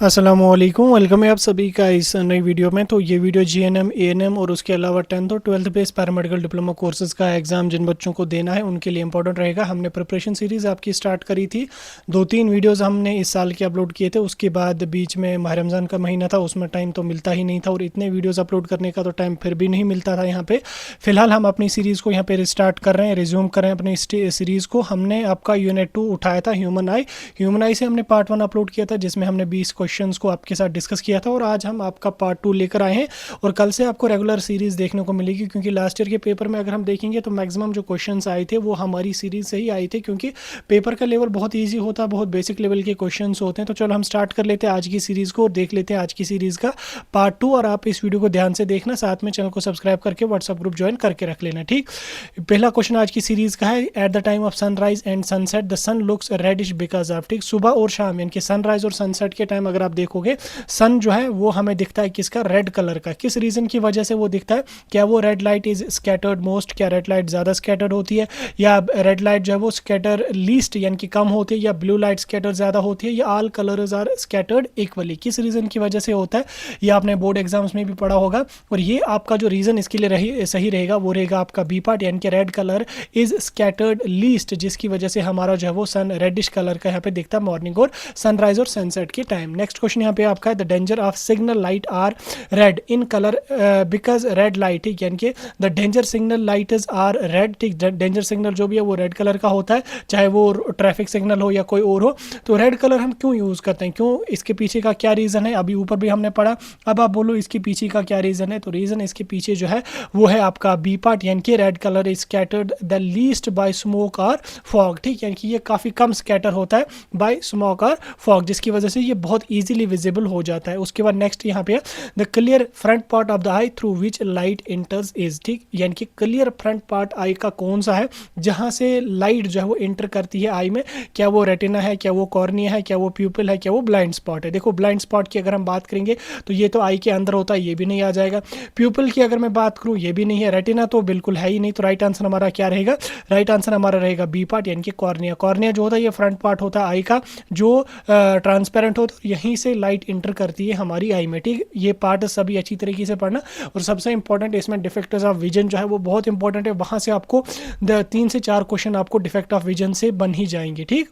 अस्सलामुअलैकुम, वेलकम है आप सभी का इस नई वीडियो में। तो ये वीडियो जीएनएम, एएनएम और उसके अलावा 10th और 12th base paramedical diploma courses का एग्ज़ाम जिन बच्चों को देना है उनके लिए इंपॉर्टेंट रहेगा। हमने प्रिपरेशन सीरीज़ आपकी स्टार्ट करी थी, 2-3 वीडियोज़ हमने इस साल के अपलोड किए थे। उसके बाद बीच में माह रमज़ान का महीना था, उसमें टाइम तो मिलता ही नहीं था और इतने वीडियोज़ अपलोड करने का तो टाइम फिर भी नहीं मिलता था। यहाँ पर फ़िलहाल हम अपनी सीरीज़ को यहाँ पर रिस्टार्ट कर रहे हैं, रिज्यूम कर रहे हैं अपनी सीरीज़ को। हमने आपका यूनिट 2 उठाया था, ह्यूमन आई से हमने पार्ट 1 अपलोड किया था जिसमें हमने 20 क्वेश्चन को आपके साथ डिस्कस किया था और आज हम आपका पार्ट 2 लेकर आए हैं। और कल से आपको रेगुलर सीरीज़ देखने को मिलेगी, क्योंकि लास्ट ईयर के पेपर में अगर हम देखेंगे तो मैक्सिमम जो क्वेश्चंस आए थे वो हमारी सीरीज़ से ही आए थे, क्योंकि पेपर का लेवल बहुत ईजी होता है, बहुत बेसिक लेवल के क्वेश्चंस होते हैं। तो चलो हम स्टार्ट कर लेते हैं आज की सीरीज़ को और देख लेते हैं आज की सीरीज़ का पार्ट 2। और आप इस वीडियो को ध्यान से देखना, साथ में चैनल को सब्सक्राइब करके व्हाट्सअप ग्रुप ज्वाइन करके रख लेना। ठीक, पहला क्वेश्चन आज की सीरीज़ का है, at the time of sunrise and sunset the sun looks reddish because of. ठीक, सुबह और शाम यानी कि सनराइज और सनसेट के टाइम अगर आप देखोगे सन जो है वो हमें दिखता है किसका, रेड कलर का। किस रीज़न की वजह से वो दिखता है? क्या वो red light is scattered most, क्या रेड लाइट ज़्यादा स्कैटर्ड होती है, या रेड लाइट जो है वो स्कैटर लीस्ट यानी कि कम होती है, या ब्लू लाइट स्कैटर ज़्यादा होती है, या all colours are scattered equally. किस रीज़न की वजह से होता है ये आपने बोर्ड एग्जाम्स में भी पढ़ा होगा। और ये आपका जो रीज़न इसके लिए सही रहेगा वो रहेगा आपका बी पार्ट, यानी कि red colour is scattered least, जिसकी वजह से हमारा जो है वो सन रेडिश कलर का यहाँ पे दिखता है मॉर्निंग और सनराइज और सनसेट के टाइम। नेक्स्ट क्वेश्चन यहाँ पे आपका है, the danger of signal light are red in colour because red light. ठीक, यानी कि the danger signal lights are red. ठीक, डेंजर सिग्नल जो भी है वो रेड कलर का होता है, चाहे वो ट्रैफिक सिग्नल हो या कोई और हो। तो रेड कलर हम क्यों यूज़ करते हैं, क्यों, इसके पीछे का क्या रीज़न है, अभी ऊपर भी हमने पढ़ा। अब आप बोलो इसके पीछे का क्या रीज़न है। तो रीज़न इसके पीछे जो है वो है आपका बी पार्ट, यानी कि red colour is scattered the least by smoke और फॉग। ठीक, यानी कि ये काफ़ी कम स्कैटर होता है बाय स्मोक और फॉग, जिसकी वजह से ये बहुत ईजिली विजिबल हो जाता है। उसके बाद नेक्स्ट यहाँ पे the clear front part of the I through which light इंटर्स is. ठीक, यानी कि क्लियर फ्रंट पार्ट आई का कौन सा है जहाँ से लाइट जो है वो इंटर करती है आई में। क्या वो रेटिना है, क्या वो कॉर्निया है, क्या वो प्यूपिल है, क्या वो ब्लाइंड स्पॉट है। देखो ब्लाइंड स्पॉट की अगर हम बात करेंगे तो ये तो आई के अंदर होता है, ये भी नहीं आ जाएगा। प्यूपिल की अगर मैं बात करूँ ये भी नहीं है, रेटिना तो बिल्कुल है ही नहीं। तो राइट आंसर हमारा क्या रहेगा? राइट आंसर हमारा रहेगा बी पार्ट, यानी कि कॉर्निया। कॉर्निया जो होता है ये फ्रंट पार्ट होता है आई का, जो ट्रांसपेरेंट होता है, यहीं से लाइट इंटर करती है हमारी आई में। ठीक, ये पार्ट सभी अच्छी तरीके से पढ़ना। और सबसे इंपॉर्टेंट इसमें डिफेक्ट्स ऑफ विजन जो है वो बहुत इंपॉर्टेंट है, वहाँ से आपको 3 से 4 क्वेश्चन आपको डिफेक्ट ऑफ विजन से बन ही जाएंगे। ठीक,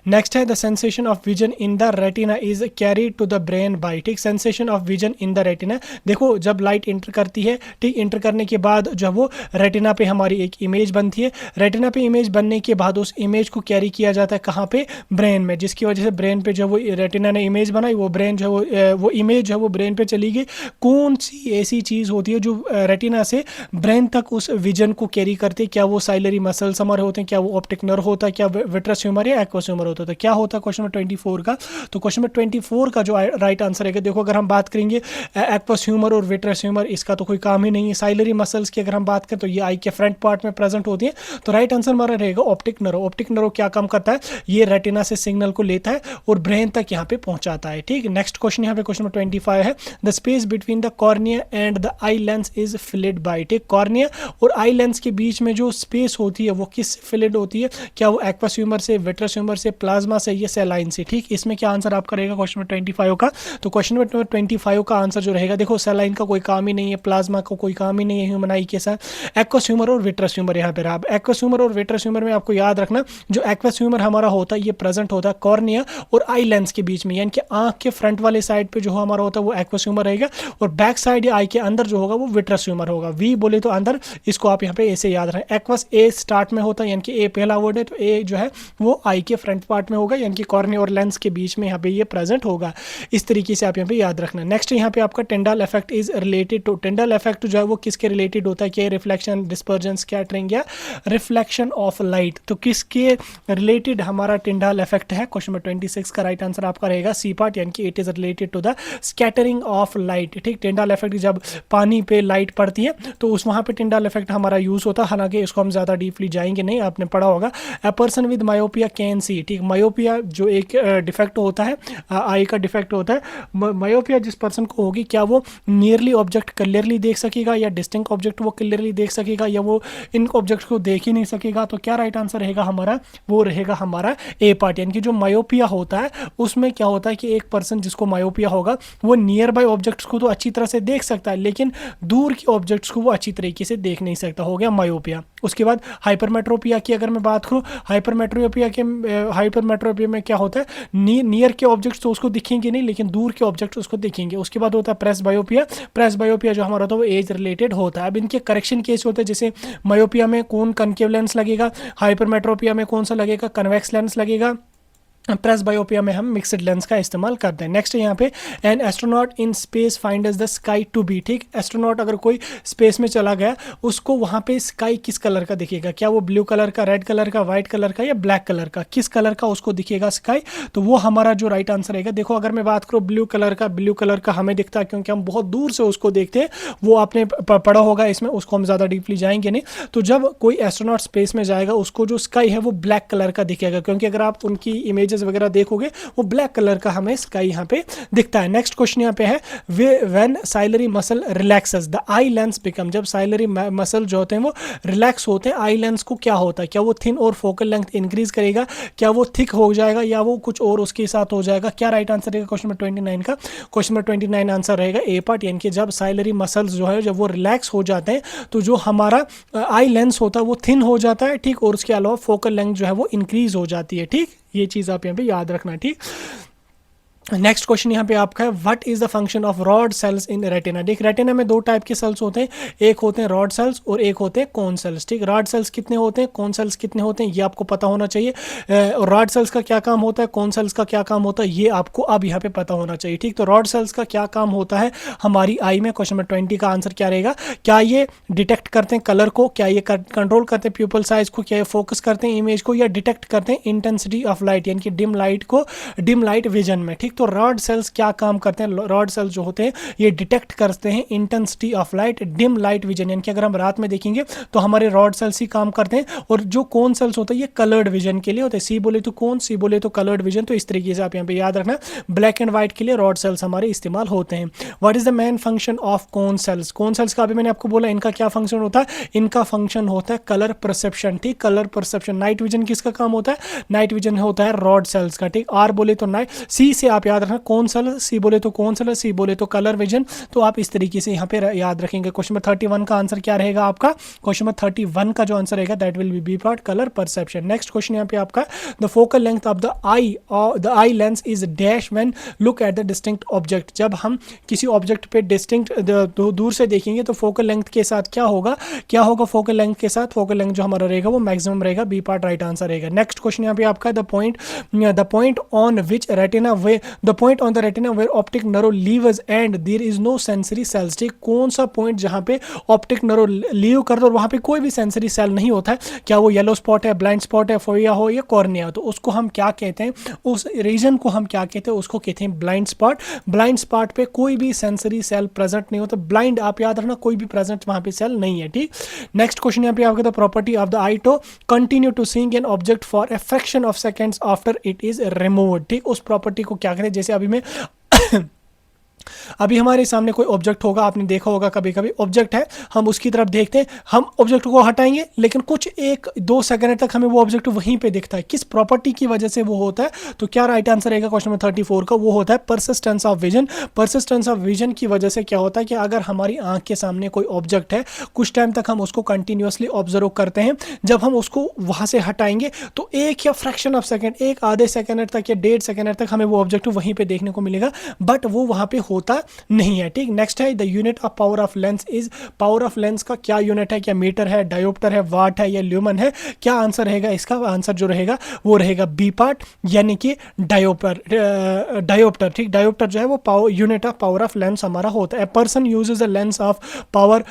नेक्स्ट है, the sensation of vision in the retina is carried to the brain by. ठीक, sensation of vision in the retina, देखो जब लाइट इंटर करती है, ठीक, इंटर करने के बाद जो वो रेटिना पे हमारी एक इमेज बनती है। रेटिना पे इमेज बनने के बाद उस इमेज को कैरी किया जाता है कहाँ पे? ब्रेन में, जिसकी वजह से ब्रेन पे जो वो रेटिना ने इमेज बनाई, वो ब्रेन जो वो इमेज जो है वो ब्रेन पे चली गई। कौन सी ऐसी चीज़ होती है जो रेटिना से ब्रेन तक उस विजन को कैरी करती है? क्या वो साइलरी मसल्स हमारे होते हैं, क्या वो ऑप्टिक नर्व होता है, क्या विट्रस ह्यूमर या एक्वस ह्यूमर होता है? क्या होता है क्वेश्चन नंबर 24 का? तो क्वेश्चन नंबर 24 का जो राइट आंसर है, देखो अगर हम बात करेंगे एक्वस ह्यूमर और विट्रस ह्यूमर, इसका तो कोई काम ही नहीं है। साइलरी मसल्स की अगर हम बात करें तो ये आई के फ्रंट पार्ट में प्रेजेंट होती है। तो राइट आंसर हमारा रहेगा ऑप्टिक नर्व। ऑप्टिक नर्व क्या काम करता है? ये रेटिना से सिग्नल को लेता है और ब्रेन तक यहाँ पे पहुंचाता है। ठीक, नेक्स्ट क्वेश्चन यहाँ पे क्वेश्चन नंबर 25 है, the space between the cornea and the eye lens is filled by. ठीक, कॉर्निया और आई लेंस के बीच में जो स्पेस होती है वो किस फिल्ड होती है? क्या वो एक्वस ह्यूमर से, विट्रस ह्यूमर से, प्लाज्मा से, ये सेलाइन से। ठीक, इसमें क्या आंसर आपका रहेगा क्वेश्चन नंबर 25 का? तो क्वेश्चन नंबर 25 का आंसर जो रहेगा, देखो सेलाइन का कोई काम ही नहीं है, प्लाज्मा का कोई काम ही नहीं है ह्यूमन आई के साथ। एक्वस ह्यूमर और विट्रस ह्यूमर यहाँ पे रहा। एक्वस ह्यूमर और विट्रस ह्यूमर में आपको याद रखना, जो एक्वस ह्यूमर हमारा होता है ये प्रेजेंट होता है कॉर्निया और आई लेंस के बीच में, यानी कि आंख के फ्रंट वाले साइड पे जो हमारा होता है वो एक्वस ह्यूमर रहेगा, और बैक साइड या आई के अंदर जो होगा वो विट्रस ह्यूमर होगा। वी बोले तो अंदर, इसको आप यहाँ पे ऐसे याद रखें। एक्वस ए स्टार्ट में होता है, यानी कि ए पहला वर्ड है, तो ए जो है वो आई के फ्रंट पार्ट में होगा, यानी कि कॉर्निया और लेंस के बीच में यहाँ पे ये प्रेजेंट होगा। इस तरीके से आप यहाँ पे याद रखना। नेक्स्ट यहाँ पे आपका Tyndall effect is related to. Tyndall effect जो है वो किसके रिलेटेड होता है? क्या रिफ्लेक्शन, डिस्पर्जन, स्कैटरिंग या रिफ्लेक्शन ऑफ लाइट? तो किसके रिलेटेड हमारा टिंडाल इफेक्ट है? क्वेश्चन नंबर 26 का राइट आंसर आपका रहेगा सी पार्ट, यानी कि it is related to the scattering of light. ठीक, टिंडाल इफेक्ट जब पानी पे लाइट पड़ती है तो उस वहाँ पे टिंडाल इफेक्ट हमारा यूज होता है, हालांकि इसको हम ज़्यादा डीपली जाएंगे नहीं, आपने पढ़ा होगा। A person with myopia can see. ठीक, ठीक, मायोपिया जो एक डिफेक्ट होता है, आई का डिफेक्ट होता है। मायोपिया जिस पर्सन को होगी, क्या वो नियरली ऑब्जेक्ट क्लियरली देख सकेगा, या डिस्टिंक्ट ऑब्जेक्ट वो क्लियरली देख सकेगा, या वो इन ऑब्जेक्ट्स को देख ही नहीं सकेगा? तो क्या राइट आंसर रहेगा हमारा? वो रहेगा हमारा ए पार्ट। यानी कि जो मायोपिया होता है उसमें क्या होता है कि एक पर्सन जिसको मायोपिया होगा वो नियर बाय ऑब्जेक्ट्स को तो अच्छी तरह से देख सकता है, लेकिन दूर के ऑब्जेक्ट्स को वो अच्छी तरीके से देख नहीं सकता, हो गया मायोपिया। उसके बाद हाइपरमेट्रोपिया की अगर मैं बात करूँ, हाइपरमेट्रोपिया में क्या होता है, नियर के ऑब्जेक्ट्स तो उसको दिखेंगे नहीं, लेकिन दूर के ऑब्जेक्ट्स उसको दिखेंगे। उसके बाद होता है प्रेसबायोपिया। प्रेसबायोपिया जो हमारा होता है वो एज रिलेटेड होता है। अब इनके करेक्शन केस होते हैं, जैसे मायोपिया में कौन कनकेव लेंस लगेगा, हाइपरमेट्रोपिया में कौन सा लगेगा, कन्वेक्स लेंस लगेगा, प्रेसबायोपिया में हम मिक्सड लेंस का इस्तेमाल करते हैं। नेक्स्ट यहाँ पे an astronaut in space finds the sky to be, ठीक, एस्ट्रोनॉट अगर कोई स्पेस में चला गया उसको वहाँ पे स्काई किस कलर का दिखेगा? क्या वो ब्लू कलर का, रेड कलर का, व्हाइट कलर का, या ब्लैक कलर का? किस कलर का उसको दिखेगा स्काई? तो वो हमारा जो राइट आंसर रहेगा, देखो अगर मैं बात करूँ ब्लू कलर का हमें दिखता है क्योंकि हम बहुत दूर से उसको देखते हैं, वो आपने पढ़ा होगा, इसमें उसको हम ज़्यादा डीपली जाएंगे नहीं। तो जब कोई एस्ट्रोनॉट स्पेस में जाएगा उसको जो स्काई है वो ब्लैक कलर का दिखेगा, क्योंकि अगर आप उनकी इमेजेस वगैरह देखोगे वो ब्लैक कलर का हमें स्काई यहाँ पे दिखता है। नेक्स्ट क्वेश्चन यहाँ पे है when ciliary muscle relaxes the eye lens become, जब साइलरी मसल जो होते हैं वो रिलैक्स होते हैं, आई लेंस को क्या होता है? क्या वो थिन और फोकल लेंथ इंक्रीज करेगा, क्या वो थिक हो जाएगा, या वो कुछ और उसके साथ हो जाएगा? क्या राइट आंसर रहेगा क्वेश्चन नंबर 29 का? क्वेश्चन नंबर 29 आंसर रहेगा ए पार्ट, यानी कि जब साइलरी मसल्स जो है जब वो रिलैक्स हो जाते हैं तो जो हमारा आई लेंस होता है वो थिन हो जाता है, ठीक, और उसके अलावा फोकल लेंथ जो है वो इंक्रीज हो जाती है, ठीक। ये चीज़ आप यहाँ पे याद रखना, ठीक। नेक्स्ट क्वेश्चन यहाँ पे आपका है what is the function of rod sales in retina. देख, रेटिना में दो टाइप के सेल्स होते हैं, एक होते हैं रॉड सेल्स और एक होते हैं कोन सेल्स, ठीक। रॉड सेल्स कितने होते हैं, कोन सेल्स कितने होते हैं, ये आपको पता होना चाहिए। रॉड सेल्स का क्या काम होता है, कोन सेल्स का क्या काम होता है, ये आपको अब यहाँ पे पता होना चाहिए, ठीक। तो रॉड सेल्स का क्या काम होता है हमारी आई में? क्वेश्चन नंबर 20 का आंसर क्या रहेगा? क्या ये डिटेक्ट करते हैं कलर को, क्या ये कंट्रोल करते हैं प्यूपल साइज को, क्या ये फोकस करते हैं इमेज को, या डिटेक्ट करते हैं इंटेंसिटी ऑफ लाइट यानी कि डिम लाइट को, डिम लाइट विजन में, ठीक। तो रॉड सेल्स क्या काम करते हैं? रॉड सेल्स जो होते हैं ये डिटेक्ट करते हैं intensity of light, dim light vision, यानी कि अगर हम रात में देखेंगे तो हमारे रॉड सेल्स ही काम करते हैं। और जो कोन सेल्स होते हैं ये कलर्ड विजन के लिए होते हैं, सी बोले तो कोन, सी बोले तो कलर्ड विजन। तो इस तरीके से आप यहाँ पे याद रखना, ब्लैक एंड व्हाइट के लिए रॉड सेल्स हमारे इस्तेमाल होते हैं। What is the main function of cone cells? Cone cells का अभी मैंने आपको बोला इनका क्या फंक्शन होता है, इनका फंक्शन होता है कलर परसेप्शन, ठीक, कलर परसेप्शन। नाइट विजन किसका काम होता है? नाइट विजन होता है रॉड सेल्स का, ठीक। आर बोले तो नाइट, सी से आप याद रखना कोन सेल, सी बोले तो कौन सा, सी बोले तो कलर विजन। तो आप इस तरीके से यहाँ पे याद रखेंगे। क्वेश्चन नंबर 31 का आंसर क्या रहेगा आपका? क्वेश्चन नंबर 31 का जो आंसर रहेगा that will be part colour perception. Next question यहाँ पे आपका the focal length of the eye lens is dash when look at the distinct object. जब हम किसी ऑब्जेक्ट पे डिस्टिंक्ट दूर से देखेंगे तो फोकल लेंथ के साथ क्या होगा, क्या होगा फोकल लेंथ के साथ? फोकल लेंथ जो हमारा रहेगा वो मैक्सिमम रहेगा, बी पार्ट राइट आंसर रहेगा। नेक्स्ट क्वेश्चन यहाँ पे आपका the point on which retina way the point on the retina where optic nerve leaves and there is no sensory cells, ठीक। कौन सा पॉइंट जहां पे ऑप्टिक नर्व लीव कर दो और वहां पे कोई भी सेंसरी सेल नहीं होता है? क्या वो येलो स्पॉट है, ब्लाइंड स्पॉट है, फोविया हो या कॉर्निया? तो उसको हम क्या कहते हैं, उस रीजन को हम क्या कहते हैं? उसको कहते हैं ब्लाइंड स्पॉट। ब्लाइंड स्पॉट पे कोई भी सेंसरी सेल प्रेजेंट नहीं होता, ब्लाइंड आप याद रखना, कोई भी प्रेजेंट वहां पे सेल नहीं है, ठीक। नेक्स्ट क्वेश्चन यहाँ पे आपका the property of the eye to continue to seeing an object for a fraction of seconds after it is removed, ठीक। उस प्रॉपर्टी को क्या कहते हैं? जैसे अभी हमारे सामने कोई ऑब्जेक्ट होगा, आपने देखा होगा कभी कभी ऑब्जेक्ट है, हम उसकी तरफ देखते हैं, हम ऑब्जेक्ट को हटाएंगे लेकिन कुछ 1-2 सेकंड तक हमें वो ऑब्जेक्ट वहीं पे दिखता है। किस प्रॉपर्टी की वजह से वो होता है? तो क्या राइट आंसर रहेगा क्वेश्चन नंबर 34 का? वो होता है persistence of vision. Persistence of vision की वजह से क्या होता है कि अगर हमारी आंख के सामने कोई ऑब्जेक्ट है, कुछ टाइम तक हम उसको कंटिन्यूअसली ऑब्जर्व करते हैं, जब हम उसको वहां से हटाएंगे तो एक या फ्रैक्शन ऑफ सेकंड, एक आधे सेकंड तक या 1.5 सेकंड तक हमें वो ऑब्जेक्ट वहीं पे देखने को मिलेगा, बट वो वहां पे होता नहीं है, ठीक। नेक्स्ट है the unit of power of lens is, power of lens का क्या यूनिट है? क्या मीटर है, डायोप्टर है, वाट है या ल्यूमन है? क्या आंसर रहेगा इसका? आंसर जो रहेगा वो रहेगा बी पार्ट यानी कि डायोप्टर, ठीक। डायोप्टर जो है वो power unit of power of lens हमारा होता है। Person uses the lens of power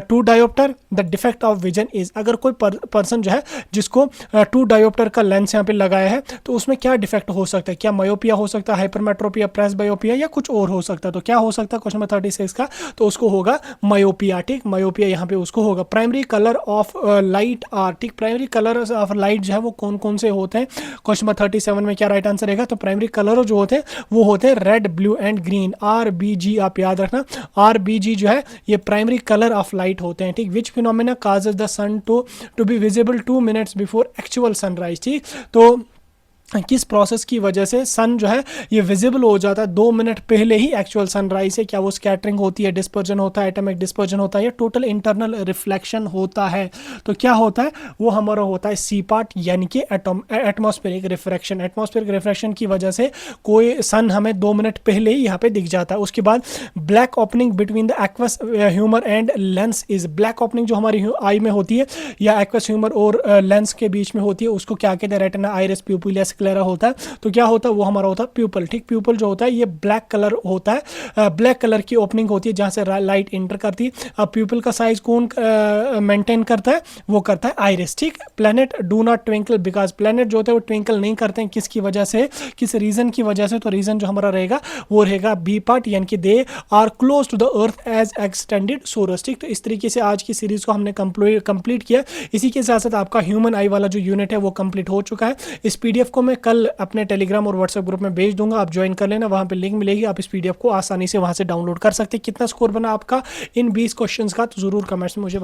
two dioptre the defect of vision is. अगर कोई पर्सन जो है जिसको 2 डायोप्टर का लेंस यहाँ पे लगाया है तो उसमें क्या डिफेक्ट हो सकता है? क्या मायोपिया हो सकता है, हाइपरमेट्रोपिया, प्रेसबायोपिया या कुछ और हो सकता है? सकता है। तो क्या हो सकता है क्वेश्चन नंबर 36 का, तो उसको होगा मायोपिया। ठीक, मायोपिया यहाँ पे उसको होगा। Primary colour of light are, ठीक, प्राइमरी कलर ऑफ लाइट जो है वो कौन कौन से होते हैं, क्वेश्चन नंबर 37 में क्या राइट आंसर रहेगा। तो प्राइमरी कलर जो होते हैं वो होते हैं red, blue and green, RBG, आप याद रखना RBG जो है ये प्राइमरी कलर ऑफ लाइट होते हैं। ठीक, which phenomena causes the sun to be visible 2 minutes before actual sunrise. ठीक, तो किस प्रोसेस की वजह से सन जो है ये विजिबल हो जाता है 2 मिनट पहले ही एक्चुअल सनराइज से। क्या वो स्कैटरिंग होती है, डिस्पर्जन होता है, एटॉमिक डिस्पर्जन होता है, या टोटल इंटरनल रिफ्लेक्शन होता है। तो क्या होता है वो हमारा होता है सी पार्ट, यानी कि एटमॉस्फेरिक रिफ्रैक्शन। एटमॉस्फेरिक रिफ्रैक्शन की वजह से कोई सन हमें 2 मिनट पहले ही यहाँ पे दिख जाता है। उसके बाद black opening between the aqueous humour and lens is, black opening जो हमारी आई में होती है या एक्वस ह्यूमर और लेंस के बीच में होती है उसको क्या कहते हैं, रेटिना, आइरिस, प्यूपिल या स्क्लेरा होता है। तो क्या होता है वो हमारा होता है प्यूपल। ठीक, प्यूपल जो होता है ये ब्लैक कलर होता है, ब्लैक कलर की ओपनिंग होती है जहां से लाइट इंटर करती है। अब प्यूपल का साइज कौन मेंटेन करता है, वो करता है आइरिस। ठीक, planet do not twinkle because, planet जो होते हैं वो ट्विंकल नहीं करते हैं, किसकी वजह से, किस रीजन की वजह से। तो रीजन जो हमारा रहेगा वो रहेगा बी पार्ट, यानी कि they are close to the earth as extended sources. ठीक, तो इस तरीके से आज की सीरीज को हमने कंप्लीट किया। इसी के साथ साथ आपका ह्यूमन आई वाला जो यूनिट है वो कंप्लीट हो चुका है। इस PDF को मैं कल अपने टेलीग्राम और व्हाट्सएप ग्रुप में भेज दूंगा, आप ज्वाइन कर लेना, वहां पे लिंक मिलेगी, आप इस PDF को आसानी से वहां से डाउनलोड कर सकते हैं। कितना स्कोर बना आपका इन 20 क्वेश्चंस का, तो जरूर कमेंट्स में मुझे